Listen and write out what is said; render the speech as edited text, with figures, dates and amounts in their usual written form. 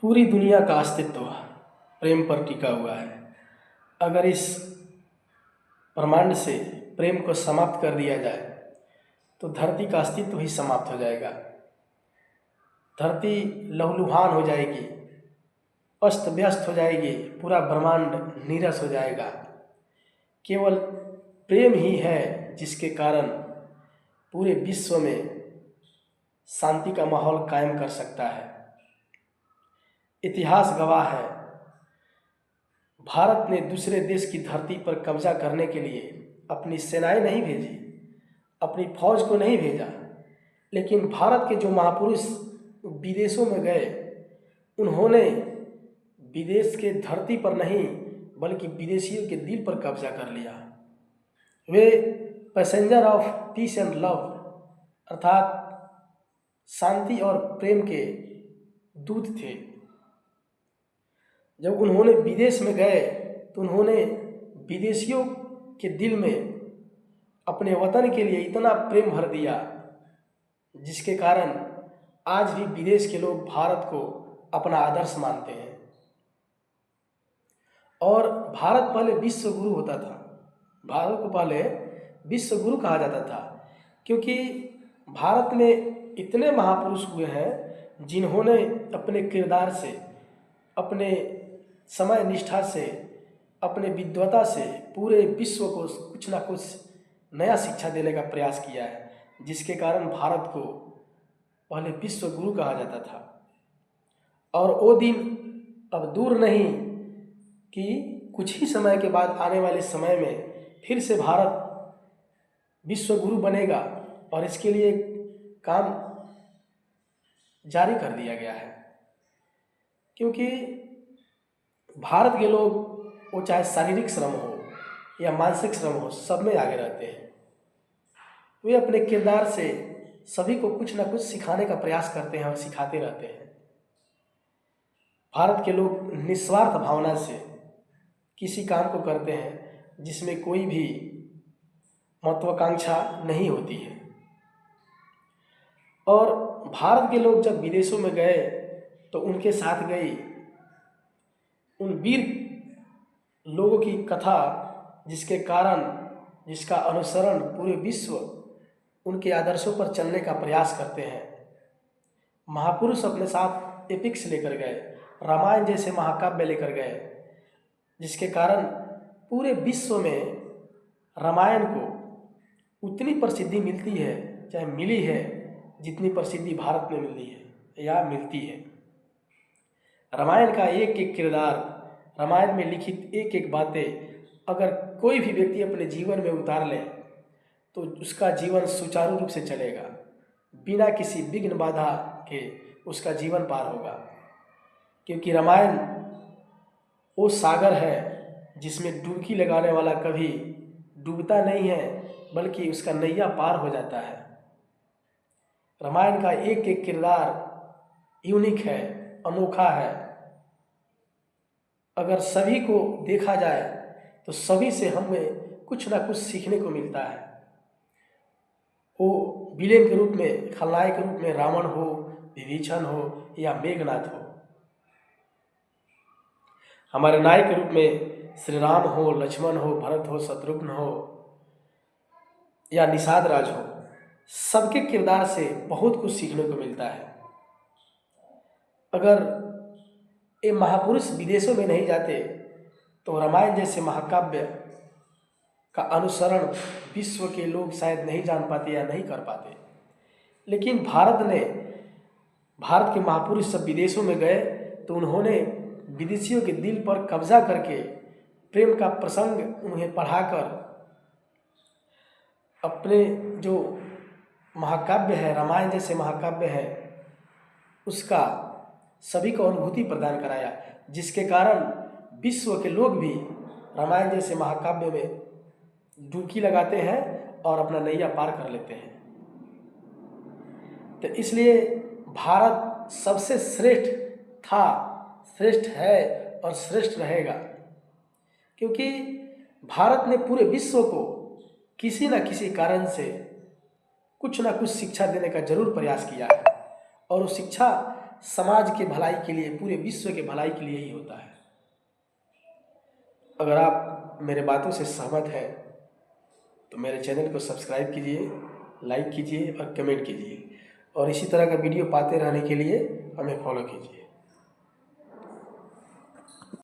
पूरी दुनिया का अस्तित्व प्रेम पर टिका हुआ है। अगर इस ब्रह्मांड से प्रेम को समाप्त कर दिया जाए तो धरती का अस्तित्व ही समाप्त हो जाएगा। धरती लहूलुहान हो जाएगी, अस्त व्यस्त हो जाएगी, पूरा ब्रह्मांड नीरस हो जाएगा। केवल प्रेम ही है जिसके कारण पूरे विश्व में शांति का माहौल कायम कर सकता है। इतिहास गवाह है, भारत ने दूसरे देश की धरती पर कब्जा करने के लिए अपनी सेनाएं नहीं भेजी, अपनी फौज को नहीं भेजा, लेकिन भारत के जो महापुरुष विदेशों में गए उन्होंने विदेश के धरती पर नहीं बल्कि विदेशियों के दिल पर कब्जा कर लिया। वे passenger of peace and love अर्थात शांति और प्रेम के दूत थे। जब उन्होंने विदेश में गए तो उन्होंने विदेशियों के दिल में अपने वतन के लिए इतना प्रेम भर दिया जिसके कारण आज भी विदेश के लोग भारत को अपना आदर्श मानते हैं। और भारत पहले विश्व गुरु होता था, भारत को पहले विश्व गुरु कहा जाता था, क्योंकि भारत में इतने महापुरुष हुए हैं जिन्होंने अपने किरदार से, अपने समय निष्ठा से, अपने विद्वता से पूरे विश्व को कुछ ना कुछ नया शिक्षा देने का प्रयास किया है, जिसके कारण भारत को पहले विश्व गुरु कहा जाता था। और वो दिन अब दूर नहीं कि कुछ ही समय के बाद आने वाले समय में फिर से भारत विश्व गुरु बनेगा और इसके लिए काम जारी कर दिया गया है। क्योंकि भारत के लोग, वो चाहे शारीरिक श्रम हो या मानसिक श्रम हो, सब में आगे रहते हैं। वे अपने किरदार से सभी को कुछ ना कुछ सिखाने का प्रयास करते हैं और सिखाते रहते हैं। भारत के लोग निस्वार्थ भावना से किसी काम को करते हैं जिसमें कोई भी महत्वाकांक्षा नहीं होती है। और भारत के लोग जब विदेशों में गए तो उनके साथ गई उन वीर लोगों की कथा, जिसके कारण, जिसका अनुसरण पूरे विश्व उनके आदर्शों पर चलने का प्रयास करते हैं। महापुरुष अपने साथ एपिक्स लेकर गए, रामायण जैसे महाकाव्य लेकर गए, जिसके कारण पूरे विश्व में रामायण को उतनी प्रसिद्धि मिलती है, चाहे मिली है, जितनी प्रसिद्धि भारत में मिली है या मिलती है। रामायण का एक एक किरदार, रामायण में लिखित एक एक बातें अगर कोई भी व्यक्ति अपने जीवन में उतार ले तो उसका जीवन सुचारू रूप से चलेगा, बिना किसी विघ्न बाधा के उसका जीवन पार होगा। क्योंकि रामायण वो सागर है जिसमें डुबकी लगाने वाला कभी डूबता नहीं है, बल्कि उसका नैया पार हो जाता है। रामायण का एक एक किरदार यूनिक है, अनोखा है। अगर सभी को देखा जाए तो सभी से हमें कुछ ना कुछ सीखने को मिलता है। वो विलेन के रूप में, खलनायक के रूप में रावण हो, विभीषण हो या मेघनाथ हो, हमारे नायक के रूप में श्री राम हो, लक्ष्मण हो, भरत हो, शत्रुघ्न हो या निषाद राज हो, सबके किरदार से बहुत कुछ सीखने को मिलता है। अगर ये महापुरुष विदेशों में नहीं जाते तो रामायण जैसे महाकाव्य का अनुसरण विश्व के लोग शायद नहीं जान पाते या नहीं कर पाते। लेकिन भारत के महापुरुष सब विदेशों में गए तो उन्होंने विदेशियों के दिल पर कब्जा करके प्रेम का प्रसंग उन्हें पढ़ाकर अपने जो महाकाव्य है, रामायण जैसे महाकाव्य है, उसका सभी को अनुभूति प्रदान कराया, जिसके कारण विश्व के लोग भी रामायण जैसे महाकाव्य में डुबकी लगाते हैं और अपना नैया पार कर लेते हैं। तो इसलिए भारत सबसे श्रेष्ठ था, श्रेष्ठ है और श्रेष्ठ रहेगा, क्योंकि भारत ने पूरे विश्व को किसी न किसी कारण से कुछ ना कुछ शिक्षा देने का जरूर प्रयास किया है। और वो शिक्षा समाज के भलाई के लिए, पूरे विश्व के भलाई के लिए ही होता है। अगर आप मेरे बातों से सहमत हैं तो मेरे चैनल को सब्सक्राइब कीजिए, लाइक कीजिए और कमेंट कीजिए, और इसी तरह का वीडियो पाते रहने के लिए हमें फॉलो कीजिए।